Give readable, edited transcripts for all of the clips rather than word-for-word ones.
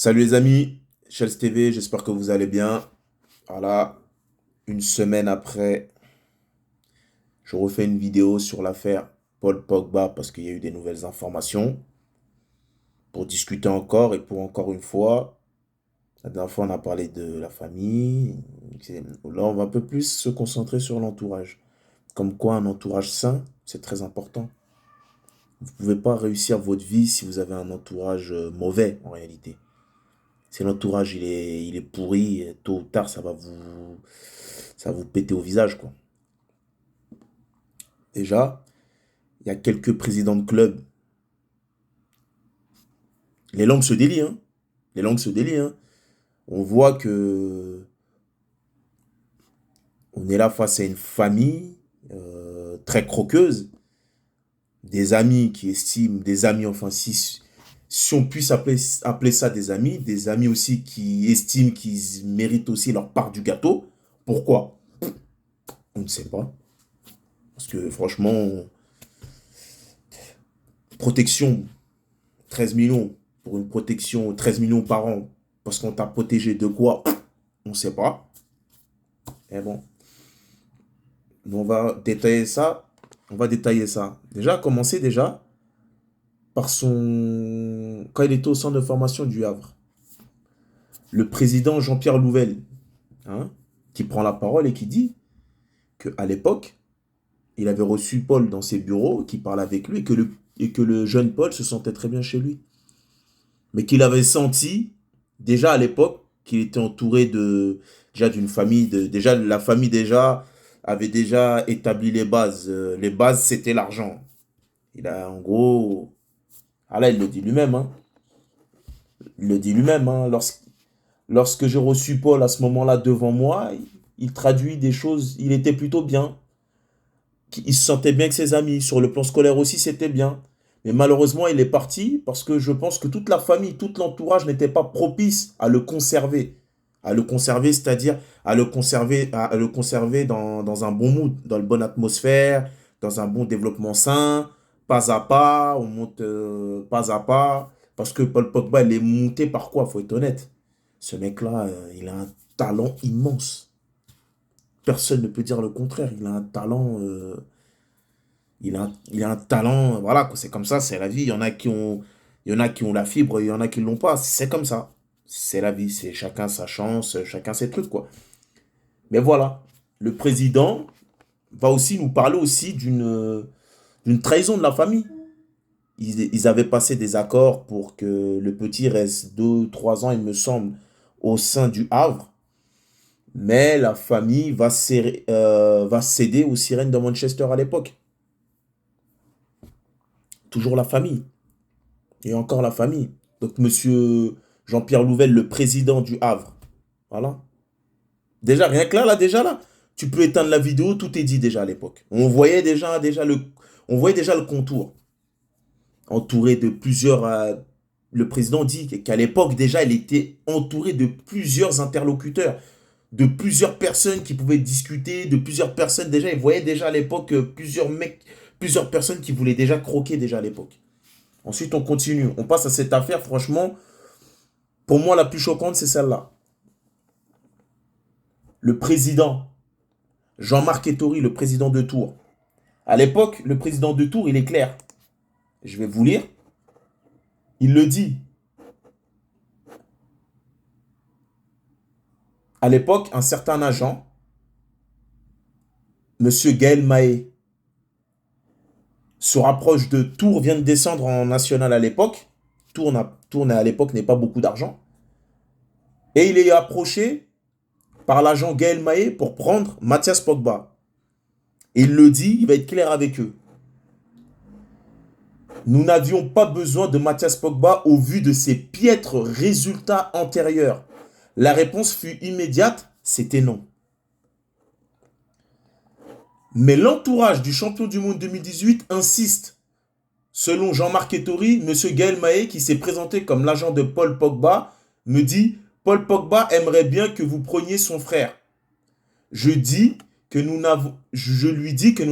Salut les amis, Chels TV, j'espère que vous allez bien. Voilà, une semaine après, je refais une vidéo sur l'affaire Paul Pogba parce qu'il y a eu des nouvelles informations pour discuter encore et pour encore une fois. La dernière fois, on a parlé de la famille. Là, on va un peu plus se concentrer sur l'entourage. Comme quoi, un entourage sain, c'est très important. Vous ne pouvez pas réussir votre vie si vous avez un entourage mauvais en réalité. Si l'entourage il est pourri, tôt ou tard ça va vous péter au visage quoi. Déjà, il y a quelques présidents de clubs. Les langues se délient, hein. Les langues se délient, hein. On voit que on est là face à une famille très croqueuse, des amis qui estiment, des amis enfin si on puisse appeler ça des amis aussi qui estiment qu'ils méritent aussi leur part du gâteau. Pourquoi? On ne sait pas. Parce que franchement, protection, 13 millions pour une protection, 13 millions par an, parce qu'on t'a protégé de quoi? On ne sait pas. Mais bon, on va détailler ça. On va détailler ça. Déjà, commencer déjà par son... Quand il était au centre de formation du Havre, le président Jean-Pierre Louvel, hein, qui prend la parole et qui dit qu'à l'époque, il avait reçu Paul dans ses bureaux, qui parle avec lui, et que le jeune Paul se sentait très bien chez lui. Mais qu'il avait senti, déjà à l'époque, qu'il était entouré déjà d'une famille, déjà la famille déjà avait déjà établi les bases. Les bases, c'était l'argent. Il a, en gros, ah là, il le dit lui-même, hein. Il le dit lui-même, hein. Lorsque j'ai reçu Paul à ce moment-là devant moi, il traduit des choses, il était plutôt bien. Il se sentait bien avec ses amis. Sur le plan scolaire aussi, c'était bien. Mais malheureusement, il est parti parce que je pense que toute la famille, tout l'entourage n'était pas propice à le conserver. À le conserver, c'est-à-dire à le conserver dans un bon mood, dans une bonne atmosphère, dans un bon développement sain, pas à pas, on monte pas à pas. Parce que Paul Pogba, il est monté par quoi, faut être honnête. Ce mec-là, il a un talent immense. Personne ne peut dire le contraire. Il a un talent. Il a un talent, voilà, c'est comme ça, c'est la vie. Il y en a qui ont la fibre, il y en a qui l'ont pas. C'est comme ça. C'est la vie, c'est chacun sa chance, chacun ses trucs, quoi. Mais voilà, le président va aussi nous parler aussi d'une trahison de la famille. Ils avaient passé des accords pour que le petit reste 2, 3 ans, il me semble, au sein du Havre. Mais la famille va céder aux sirènes de Manchester à l'époque. Toujours la famille. Et encore la famille. Donc, monsieur Jean-Pierre Louvel, le président du Havre. Voilà. Déjà, rien que déjà là, tu peux éteindre la vidéo, tout est dit déjà à l'époque. On voyait déjà le contour. Entouré de plusieurs. Le président dit qu'à l'époque, déjà, il était entouré de plusieurs interlocuteurs, de plusieurs personnes qui pouvaient discuter, de plusieurs personnes déjà. Il voyait déjà à l'époque plusieurs mecs, plusieurs personnes qui voulaient déjà croquer déjà à l'époque. Ensuite, on continue. On passe à cette affaire, franchement. Pour moi, la plus choquante, c'est celle-là. Le président, Jean-Marc Ettori, le président de Tours. À l'époque, le président de Tours, il est clair. Je vais vous lire. Il le dit. À l'époque, un certain agent, monsieur Gaël Mahé, se rapproche de Tours, vient de descendre en national à l'époque. Tours à l'époque n'est pas beaucoup d'argent. Et il est approché par l'agent Gaël Mahé pour prendre Mathias Pogba. Et il le dit, il va être clair avec eux. Nous n'avions pas besoin de Mathias Pogba au vu de ses piètres résultats antérieurs. La réponse fut immédiate, c'était non. Mais l'entourage du champion du monde 2018 insiste. Selon Jean-Marc Ettori, M. Gaël Mahé, qui s'est présenté comme l'agent de Paul Pogba, me dit « Paul Pogba aimerait bien que vous preniez son frère. Je lui dis que nous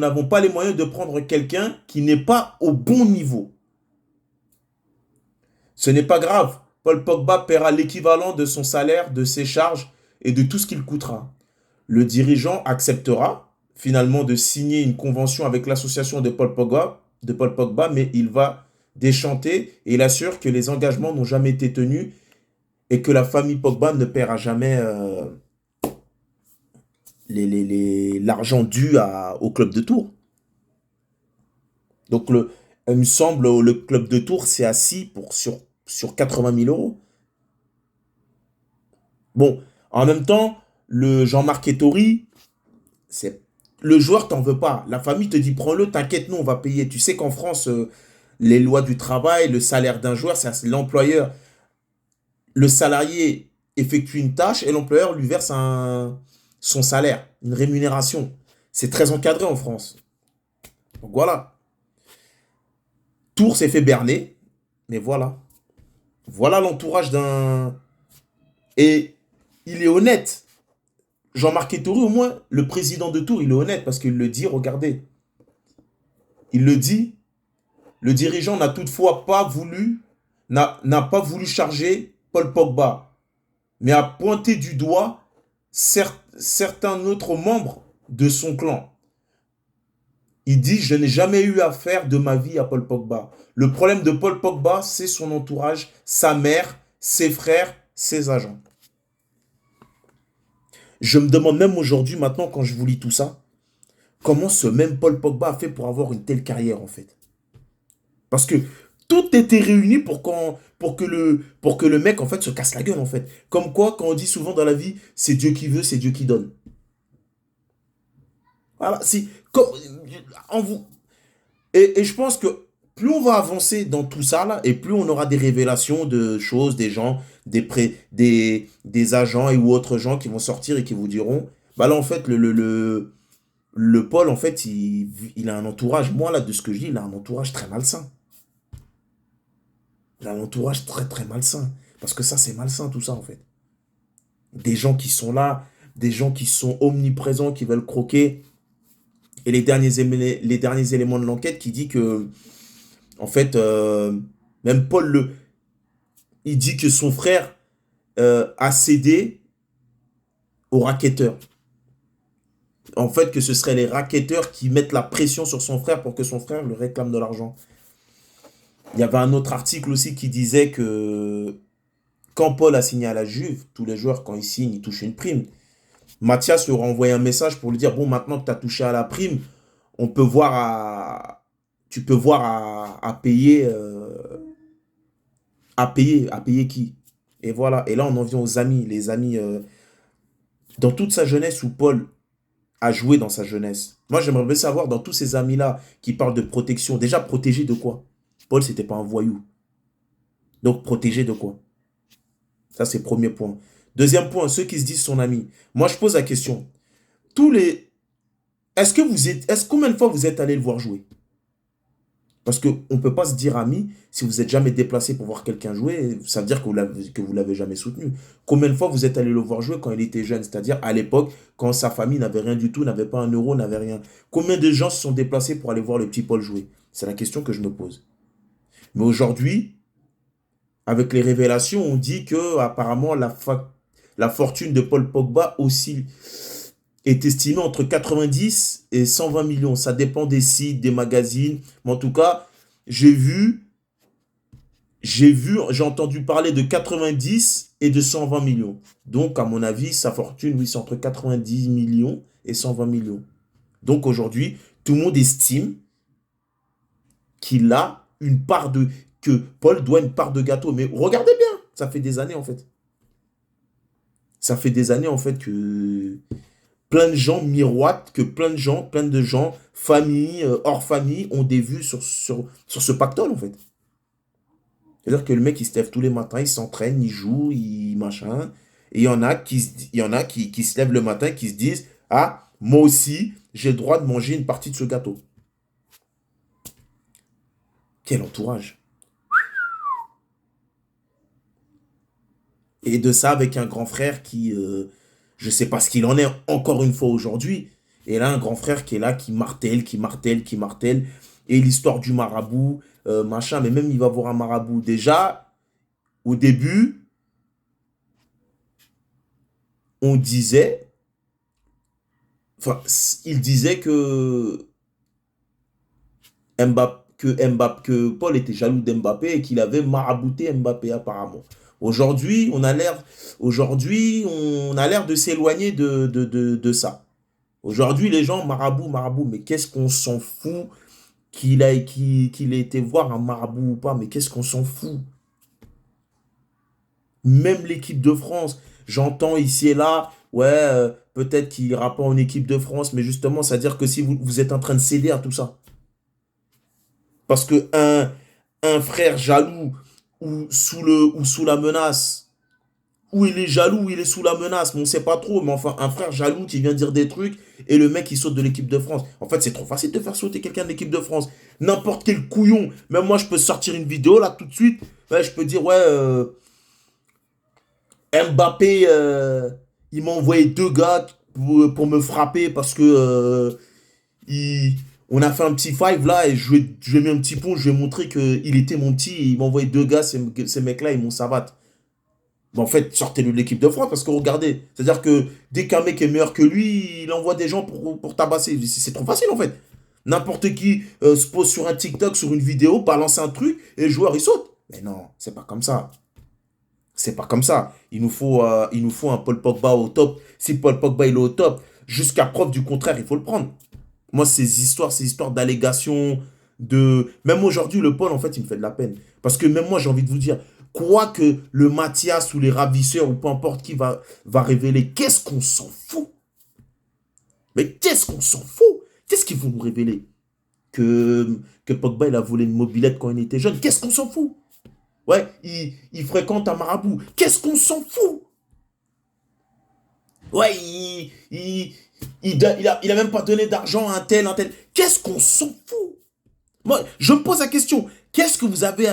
n'avons pas les moyens de prendre quelqu'un qui n'est pas au bon niveau. Ce n'est pas grave. Paul Pogba paiera l'équivalent de son salaire, de ses charges et de tout ce qu'il coûtera. Le dirigeant acceptera finalement de signer une convention avec l'association de Paul Pogba, mais il va déchanter et il assure que les engagements n'ont jamais été tenus et que la famille Pogba ne paiera jamais l'argent dû au club de Tours. Donc, il me semble, le club de Tours s'est assis sur 80 000 euros. Bon, en même temps, le Jean-Marc Ettori, le joueur t'en veut pas. La famille te dit, prends-le, t'inquiète, nous, on va payer. Tu sais qu'en France, les lois du travail, le salaire d'un joueur, c'est l'employeur. Le salarié effectue une tâche et l'employeur lui verse son salaire, une rémunération. C'est très encadré en France. Donc voilà. Tours s'est fait berner, mais voilà. Voilà l'entourage d'un... Et il est honnête. Jean-Marc Ettori, au moins, le président de Tours, il est honnête parce qu'il le dit, regardez. Il le dit, le dirigeant n'a toutefois pas voulu, n'a pas voulu charger Paul Pogba, mais a pointé du doigt certains autres membres de son clan. Il dit, je n'ai jamais eu affaire de ma vie à Paul Pogba. Le problème de Paul Pogba, c'est son entourage, sa mère, ses frères, ses agents. Je me demande même aujourd'hui, maintenant, quand je vous lis tout ça, comment ce même Paul Pogba a fait pour avoir une telle carrière, en fait. Parce que tout était réuni pour que le mec, en fait, se casse la gueule, en fait. Comme quoi, quand on dit souvent dans la vie, c'est Dieu qui veut, c'est Dieu qui donne. Voilà, c'est comme en vous. Et je pense que plus on va avancer dans tout ça, là, et plus on aura des révélations de choses, des gens, des agents et ou autres gens qui vont sortir et qui vous diront, bah là, en fait, le Paul, en fait, il a un entourage, moi, là, de ce que je dis, il a un entourage très malsain. Il a un entourage très, très malsain. Parce que ça, c'est malsain, tout ça, en fait. Des gens qui sont là, des gens qui sont omniprésents, qui veulent croquer. Et les derniers éléments de l'enquête qui dit que, en fait, même il dit que son frère a cédé aux racketteurs. En fait, que ce seraient les racketteurs qui mettent la pression sur son frère pour que son frère lui réclame de l'argent. Il y avait un autre article aussi qui disait que quand Paul a signé à la Juve, tous les joueurs, quand ils signent, ils touchent une prime. Mathias lui a envoyé un message pour lui dire, bon, maintenant que tu as touché à la prime, on peut voir tu peux voir à payer, à payer qui? Et voilà. Et là, on en vient aux amis. Les amis, dans toute sa jeunesse où Paul a joué dans sa jeunesse. Moi, j'aimerais bien savoir, dans tous ces amis-là qui parlent de protection, déjà protégé de quoi? Paul, c'était pas un voyou. Donc, protégé de quoi? Ça, c'est le premier point. Deuxième point, ceux qui se disent son ami. Moi, je pose la question. Combien de fois vous êtes allé le voir jouer? Parce qu'on ne peut pas se dire ami si vous n'êtes jamais déplacé pour voir quelqu'un jouer, ça veut dire que vous l'avez jamais soutenu. Combien de fois vous êtes allé le voir jouer quand il était jeune, c'est-à-dire à l'époque, quand sa famille n'avait rien du tout, n'avait pas un euro, n'avait rien. Combien de gens se sont déplacés pour aller voir le petit Paul jouer? C'est la question que je me pose. Mais aujourd'hui, avec les révélations, on dit que apparemment la fortune de Paul Pogba aussi est estimée entre 90 et 120 millions. Ça dépend des sites, des magazines. Mais en tout cas, j'ai entendu parler de 90 et de 120 millions. Donc, à mon avis, sa fortune, oui, c'est entre 90 millions et 120 millions. Donc, aujourd'hui, tout le monde estime qu'il a que Paul doit une part de gâteau. Mais regardez bien, ça fait des années, en fait. Ça fait des années, en fait, que plein de gens miroitent, que plein de gens, famille, hors famille, ont des vues sur ce pactole, en fait. C'est-à-dire que le mec, il se lève tous les matins, il s'entraîne, il joue, il machin. Et il y en a qui se lèvent le matin, qui se disent, ah, moi aussi, j'ai le droit de manger une partie de ce gâteau. Quel entourage. Et de ça, avec un grand frère qui, je ne sais pas ce qu'il en est encore une fois aujourd'hui. Et là, un grand frère qui est là, qui martèle, qui martèle, qui martèle. Et l'histoire du marabout, machin, mais même il va voir un marabout. Déjà, au début, on disait, enfin, il disait que Paul était jaloux d'Mbappé et qu'il avait marabouté Mbappé apparemment. Aujourd'hui, on a l'air de s'éloigner de ça. Aujourd'hui, les gens, marabout, marabout, mais qu'est-ce qu'on s'en fout qu'il ait été voir un marabout ou pas, mais qu'est-ce qu'on s'en fout? Même l'équipe de France, j'entends ici et là, ouais, peut-être qu'il ira pas en équipe de France, mais justement, c'est-à-dire que si vous êtes en train de céder à tout ça, parce que un frère jaloux ou sous la menace, ou il est jaloux, ou il est sous la menace, mais on sait pas trop, mais enfin, un frère jaloux qui vient dire des trucs, et le mec, il saute de l'équipe de France. En fait, c'est trop facile de faire sauter quelqu'un de l'équipe de France. N'importe quel couillon, même moi, je peux sortir une vidéo, là, tout de suite, ouais, je peux dire, ouais, Mbappé, il m'a envoyé deux gars pour me frapper, parce que il- on a fait un petit five, là, et je lui ai mis un petit pont, je lui ai montré qu'il était mon petit, et il m'a envoyé deux gars, ces mecs-là, ils m'ont savate. Ben, en fait, sortez-le de l'équipe de France parce que regardez, c'est-à-dire que dès qu'un mec est meilleur que lui, il envoie des gens pour tabasser. C'est trop facile en fait. N'importe qui se pose sur un TikTok, sur une vidéo, balance un truc et le joueur il saute. Mais non, c'est pas comme ça. C'est pas comme ça. Il nous faut un Paul Pogba au top. Si Paul Pogba il est au top, jusqu'à preuve du contraire, il faut le prendre. Moi, ces histoires d'allégations, Même aujourd'hui, le Paul, en fait, il me fait de la peine. Parce que même moi, j'ai envie de vous dire, quoi que le Mathias ou les ravisseurs ou peu importe qui va révéler, qu'est-ce qu'on s'en fout? Mais qu'est-ce qu'on s'en fout? Qu'est-ce qu'ils vont nous révéler? Que Pogba, il a volé une mobilette quand il était jeune. Qu'est-ce qu'on s'en fout? Ouais, il fréquente un marabout. Qu'est-ce qu'on s'en fout? Ouais, il a même pas donné d'argent à un tel, un tel. Qu'est-ce qu'on s'en fout? Moi, je me pose la question, qu'est-ce que vous avez...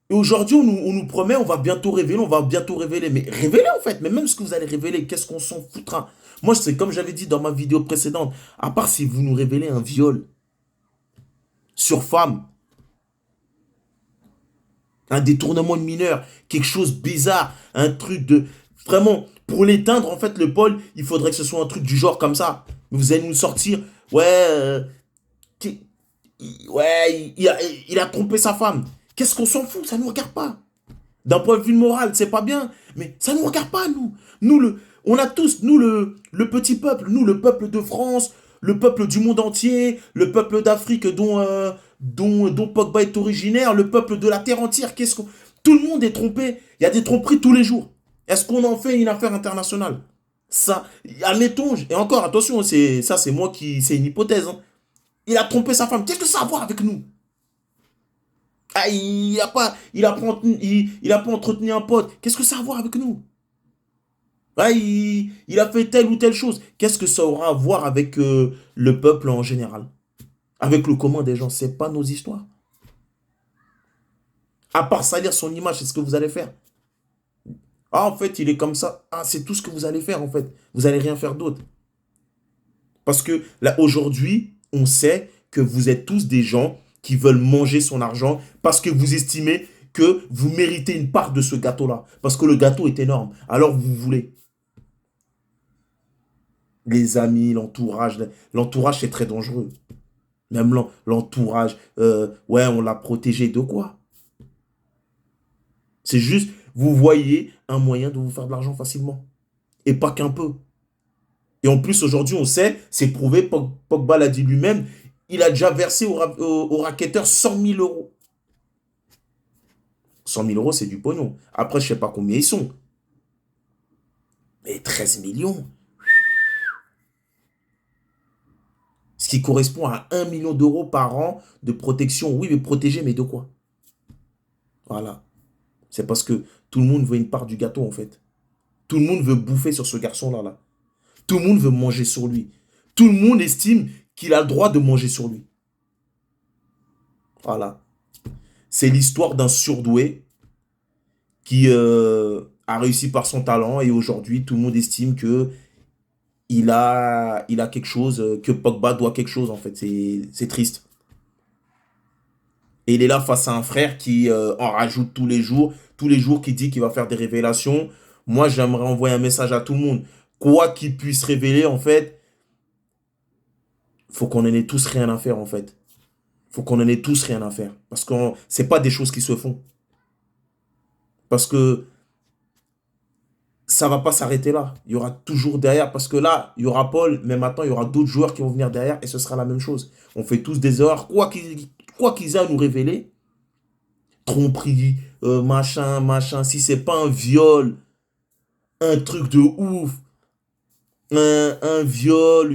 Et aujourd'hui, on nous promet, on va bientôt révéler, on va bientôt révéler. Mais révélez en fait, mais même ce que vous allez révéler, qu'est-ce qu'on s'en foutra? Moi, c'est comme j'avais dit dans ma vidéo précédente, à part si vous nous révélez un viol sur femme, un détournement de mineur, quelque chose de bizarre, un truc de... Vraiment, pour l'éteindre, en fait, le Paul, il faudrait que ce soit un truc du genre comme ça. Vous allez nous sortir, ouais, qui- ouais, il a trompé sa femme. Qu'est-ce qu'on s'en fout? Ça ne nous regarde pas. D'un point de vue moral, c'est pas bien, mais ça ne nous regarde pas, nous. On a tous, nous, le petit peuple, nous, le peuple de France, le peuple du monde entier, le peuple d'Afrique dont Pogba est originaire, le peuple de la terre entière. Tout le monde est trompé. Il y a des tromperies tous les jours. Est-ce qu'on en fait une affaire internationale? Ça, admettons, et encore, attention, c'est moi c'est une hypothèse, hein. Il a trompé sa femme. Qu'est-ce que ça a à voir avec nous? Ah, il a pas entretenu un pote. Qu'est-ce que ça a à voir avec nous? Ah, il a fait telle ou telle chose. Qu'est-ce que ça aura à voir avec le peuple en général? Avec le commun des gens, c'est pas nos histoires. À part salir son image, c'est ce que vous allez faire. Ah, en fait, il est comme ça. Ah, c'est tout ce que vous allez faire, en fait. Vous allez rien faire d'autre. Parce que là, aujourd'hui, on sait que vous êtes tous des gens qui veulent manger son argent parce que vous estimez que vous méritez une part de ce gâteau-là. Parce que le gâteau est énorme. Alors vous voulez. Les amis, l'entourage c'est très dangereux. Même l'entourage, ouais, on l'a protégé de quoi? C'est juste, vous voyez un moyen de vous faire de l'argent facilement. Et pas qu'un peu. Et en plus, aujourd'hui, on sait, c'est prouvé, Pogba l'a dit lui-même, il a déjà versé au racketteur 100 000 euros. 100 000 euros, c'est du pognon. Après, je sais pas combien ils sont. Mais 13 millions, ce qui correspond à 1 million d'euros par an de protection. Oui, mais protéger, mais de quoi? Voilà. C'est parce que tout le monde veut une part du gâteau, en fait. Tout le monde veut bouffer sur ce garçon-là, là. Tout le monde veut manger sur lui. Tout le monde estime qu'il a le droit de manger sur lui. Voilà. C'est l'histoire d'un surdoué qui a réussi par son talent et aujourd'hui, tout le monde estime que il a quelque chose, que Pogba doit quelque chose, en fait. C'est triste. Et il est là face à un frère qui en rajoute tous les jours, qui dit qu'il va faire des révélations. Moi, j'aimerais envoyer un message à tout le monde. Quoi qu'il puisse révéler, en fait, faut qu'on en ait tous rien à faire, en fait. Faut qu'on en ait tous rien à faire. Parce que c'est pas des choses qui se font. Parce que ça va pas s'arrêter là. Il y aura toujours derrière. Parce que là, il y aura Paul, mais maintenant, il y aura d'autres joueurs qui vont venir derrière et ce sera la même chose. On fait tous des erreurs. Quoi qu'ils aient à nous révéler, tromperie, machin, machin, si c'est pas un viol, un truc de ouf, un viol,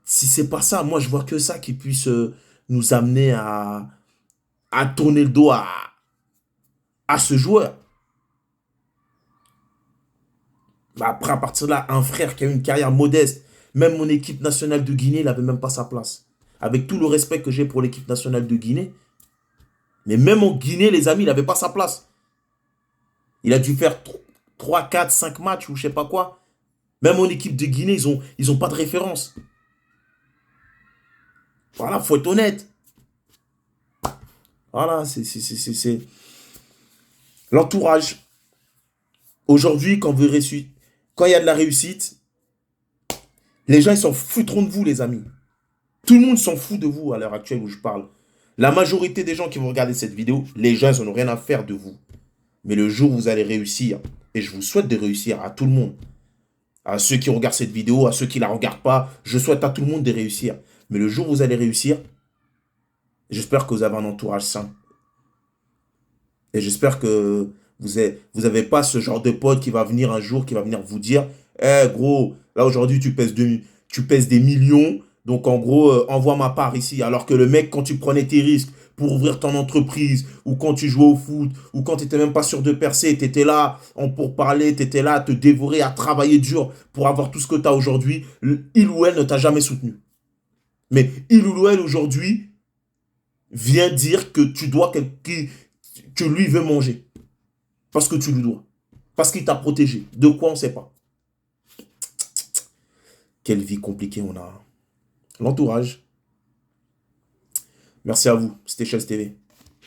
si c'est pas ça, moi je vois que ça qui puisse nous amener à tourner le dos à ce joueur. Bah après, à partir de là, un frère qui a une carrière modeste, même mon équipe nationale de Guinée, il n'avait même pas sa place. Avec tout le respect que j'ai pour l'équipe nationale de Guinée, mais même en Guinée, les amis, il n'avait pas sa place. Il a dû faire 3, 4, 5 matchs ou je sais pas quoi. Même en équipe de Guinée, ils ont pas de référence. Voilà, faut être honnête. Voilà, c'est l'entourage. Aujourd'hui, quand il y a de la réussite, les gens, ils s'en foutront de vous, les amis. Tout le monde s'en fout de vous à l'heure actuelle où je parle. La majorité des gens qui vont regarder cette vidéo, les gens, ils n'en ont rien à faire de vous. Mais le jour où vous allez réussir, et je vous souhaite de réussir à tout le monde, à ceux qui regardent cette vidéo, à ceux qui ne la regardent pas, je souhaite à tout le monde de réussir. Mais le jour où vous allez réussir, j'espère que vous avez un entourage sain. Et j'espère que vous avez pas ce genre de pote qui va venir un jour, qui va venir vous dire, eh gros, là aujourd'hui tu pèses des millions, donc en gros, envoie ma part ici. Alors que le mec, quand tu prenais tes risques pour ouvrir ton entreprise, ou quand tu jouais au foot, ou quand tu n'étais même pas sûr de percer, tu étais là pour parler, tu étais là à te dévorer, à travailler dur pour avoir tout ce que tu as aujourd'hui, il ou elle ne t'a jamais soutenu. Mais il ou elle aujourd'hui vient dire que tu dois que lui veut manger. Parce que tu lui dois. Parce qu'il t'a protégé. De quoi on ne sait pas. Quelle vie compliquée on a. L'entourage. Merci à vous. C'était Chess TV.